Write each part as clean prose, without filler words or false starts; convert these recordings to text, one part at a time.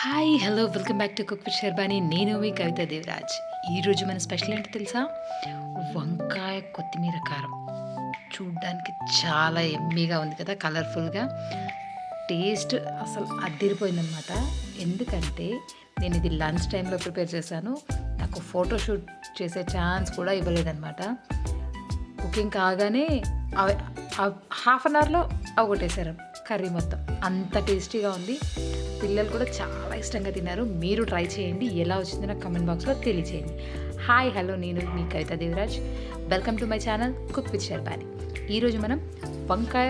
Hi hello welcome back to cook with Sharbani. నేను మీ కవిత దేవరాజ్. ఈరోజు మన స్పెషల్ ఏంటో తెలుసా? వంకాయ కొత్తిమీర కారం. చూడ్డానికి చాలా ఎమ్మీగా ఉంది కదా, కలర్ఫుల్గా. టేస్ట్ అసలు అదిరిపోయిందనమాట. ఎందుకంటే నేను ఇది లంచ్ టైంలో ప్రిపేర్ చేశాను. నాకు ఫోటోషూట్ చేసే ఛాన్స్ కూడా ఇవ్వలేదన్నమాట. కుకింగ్ కాగానే హాఫ్ అన్ అవర్లో అవగొట్టేశారు కర్రీ మొత్తం. అంత టేస్టీగా ఉంది. పిల్లలు కూడా చాలా ఇష్టంగా తిన్నారు. మీరు ట్రై చేయండి. ఎలా వచ్చిందో నాకు కమెంట్ బాక్స్లో తెలియచేయండి. హాయ్ హలో, నేను మీ Kavitha Devraj. Welcome to my channel cook with Sharbani. ఈరోజు మనం వంకాయ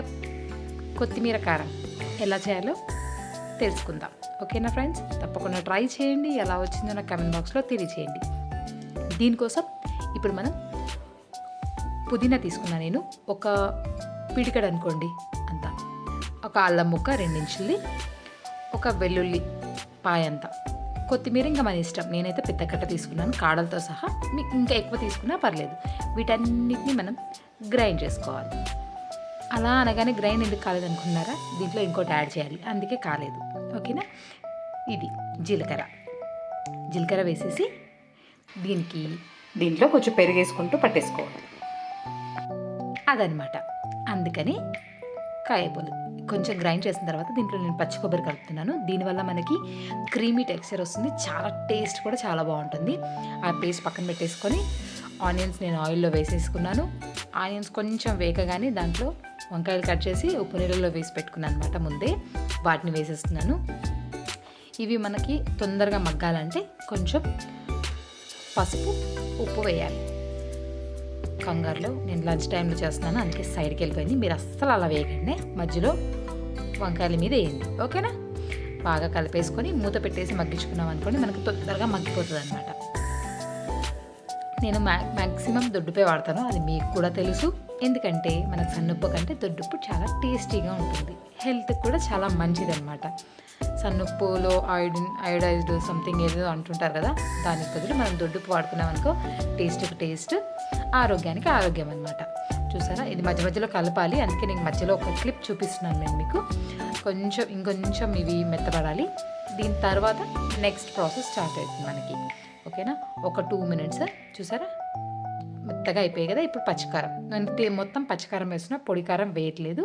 కొత్తిమీర కారం ఎలా చేయాలో తెలుసుకుందాం. ఓకేనా ఫ్రెండ్స్? తప్పకుండా ట్రై చేయండి. ఎలా వచ్చిందో నాకు కమెంట్ బాక్స్లో తెలియచేయండి. దీనికోసం ఇప్పుడు మనం పుదీనా తీసుకున్నా. నేను ఒక పిడికడ అనుకోండి అంత, ఒక అల్లం ముక్క 2 ఇంచులు, ఒక వెల్లుల్లి పాయంత, కొత్తిమీర ఇంకా మన ఇష్టం. నేనైతే పెద్ద కట్ట తీసుకున్నాను కాడలతో సహా. మీకు ఇంకా ఎక్కువ తీసుకున్నా పర్లేదు. వీటన్నిటిని మనం గ్రైండ్ చేసుకోవాలి. అలా అనగానే గ్రైండ్ ఎందుకు కాలేదనుకున్నారా? దీంట్లో ఇంకోటి యాడ్ చేయాలి, అందుకే కాలేదు. ఓకేనా? ఇది జీలకర్ర వేసేసి దీంట్లో కొంచెం పెరుగు వేసుకుంటూ పట్టేసుకోవాలి. అదనమాట. అందుకని కాయపొలు కొంచెం గ్రైండ్ చేసిన తర్వాత దీంట్లో నేను పచ్చి కొబ్బరి కలుపుతున్నాను. దీనివల్ల మనకి క్రీమీ టెక్స్చర్ వస్తుంది. చాలా టేస్ట్ కూడా చాలా బాగుంటుంది. ఆ పేస్ట్ పక్కన పెట్టేసుకొని ఆనియన్స్ నేను ఆయిల్లో వేసేసుకున్నాను. ఆనియన్స్ కొంచెం వేగగానే దాంట్లో వంకాయలు కట్ చేసి ఉప్పు నీళ్ళలో వేసి పెట్టుకున్నాను అనమాట. ముందే వాటిని వేసేస్తున్నాను. ఇవి మనకి తొందరగా మగ్గాలంటే కొంచెం పసుపు, ఉప్పు వేయాలి. కంగారులో నేను లంచ్ టైంలో చేస్తున్నాను, అందుకే సైడ్కి వెళ్ళిపోయింది. మీరు అస్సలు అలా వేయకండి, మధ్యలో వంకాయల మీద వేయండి. ఓకేనా? బాగా కలిపేసుకొని మూత పెట్టేసి మగ్గించుకున్నాం అనుకోండి, మనకు తొందరగా మగ్గిపోతుంది అనమాట. నేను మ్యాక్సిమం దొడ్డుపే వాడతాను, అది మీకు కూడా తెలుసు. ఎందుకంటే మనకు సన్నుప్పు కంటే దొడ్డుప్పు చాలా టేస్టీగా ఉంటుంది. హెల్త్కి కూడా చాలా మంచిది అనమాట. సన్నుప్పులో అయోడైజ్డ్ సంథింగ్ ఏదో అంటుంటారు కదా, దానికి బదులు మనం దొడ్డుప్పు వాడుకున్నాం అనుకో, టేస్ట్కి టేస్ట్, ఆరోగ్యానికి ఆరోగ్యం అనమాట. చూసారా? ఇది మధ్య మధ్యలో కలపాలి. అందుకే నేను మధ్యలో ఒక క్లిప్ చూపిస్తున్నాను నేను మీకు. ఇంకొంచెం ఇవి మెత్తపడాలి. దీని తర్వాత నెక్స్ట్ ప్రాసెస్ స్టార్ట్ అవుతుంది మనకి. ఓకేనా? ఒక 2 మినిట్స్. చూసారా? మెత్తగా అయిపోయాయి కదా. ఇప్పుడు పచ్చికారం, నేను మొత్తం పచ్చికారం వేస్తున్నా, పొడి కారం వేయట్లేదు.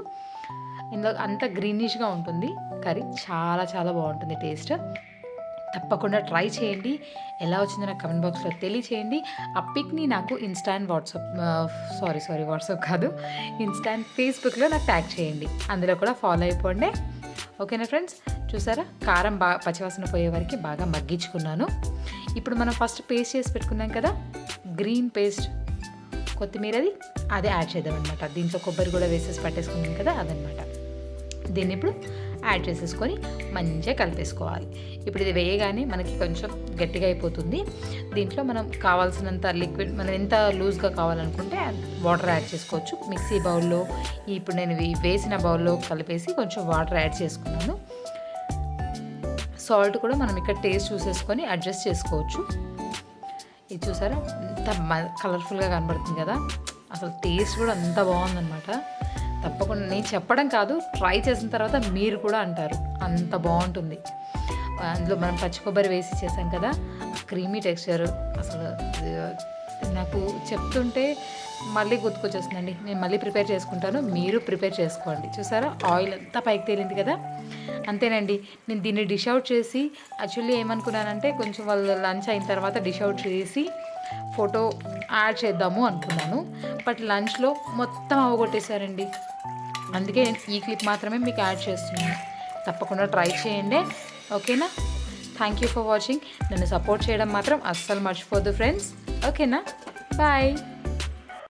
ఇందులో అంత గ్రీనిష్గా ఉంటుంది కర్రీ. చాలా చాలా బాగుంటుంది టేస్ట్. తప్పకుండా ట్రై చేయండి. ఎలా వచ్చిందో నాకు కమెంట్ బాక్స్లో తెలియచేయండి. ఆ పిక్ని నాకు వాట్సాప్ కాదు, ఇన్స్టాంట్ ఫేస్బుక్లో నాకు ట్యాగ్ చేయండి. అందులో కూడా ఫాలో అయిపోండి. ఓకేనా ఫ్రెండ్స్? చూసారా? కారం బాగా పచ్చివాసన పోయే వరకు బాగా మగ్గించుకున్నాను. ఇప్పుడు మనం ఫస్ట్ పేస్ట్ చేసి పెట్టుకున్నాం కదా, గ్రీన్ పేస్ట్, కొత్తిమీరది, అదే యాడ్ చేద్దాం అనమాట. దీంట్లో కొబ్బరి కూడా వేసేసి పట్టేసుకున్నాం కదా, అదనమాట. దీన్ని ఇప్పుడు యాడ్ చేసేసుకొని మంచిగా కలిపేసుకోవాలి. ఇప్పుడు ఇది వేయగానే మనకి కొంచెం గట్టిగా అయిపోతుంది. దీంట్లో మనం కావాల్సినంత లిక్విడ్, మనం ఎంత లూజ్గా కావాలనుకుంటే వాటర్ యాడ్ చేసుకోవచ్చు. మిక్సీ బౌల్లో ఇప్పుడు నేను వేసిన బౌల్లో కలిపేసి కొంచెం వాటర్ యాడ్ చేసుకున్నాను. సాల్ట్ కూడా మనం ఇక్కడ టేస్ట్ చూసేసుకొని అడ్జస్ట్ చేసుకోవచ్చు. ఇది చూసారా? అంత కలర్ఫుల్గా కనబడుతుంది కదా. అసలు టేస్ట్ కూడా అంత బాగుందన్నమాట. తప్పకుండా నేను చెప్పడం కాదు, ట్రై చేసిన తర్వాత మీరు కూడా అంటారు, అంత బాగుంటుంది. అందులో మనం పచ్చి కొబ్బరి వేసి చేసాం కదా, క్రీమీ టెక్స్చర్ అసలు నాకు చెప్తుంటే మళ్ళీ గుర్తుకొచ్చేస్తుందండి. నేను మళ్ళీ ప్రిపేర్ చేసుకుంటాను, మీరు ప్రిపేర్ చేసుకోండి. చూసారా? ఆయిల్ అంతా పైకి తేలింది కదా. అంతేనండి. నేను దీన్ని డిష్ అవుట్ చేసి, యాక్చువల్లీ ఏమనుకున్నానంటే కొంచెం వాళ్ళు లంచ్ అయిన తర్వాత డిష్ అవుట్ చేసి ఫోటో యాడ్ చేద్దాము అనుకున్నాను. బట్ లంచ్లో మొత్తం అవగొట్టేశారండి. అందుకే నేను ఈ క్లిప్ మాత్రమే మీకు యాడ్ చేస్తున్నాను. తప్పకుండా ట్రై చేయండి. ఓకేనా? Thank you for watching. నన్ను సపోర్ట్ చేయడం మాత్రం అస్సలు మర్చిపోద్దు ఫ్రెండ్స్. ఓకేనా? బాయ్.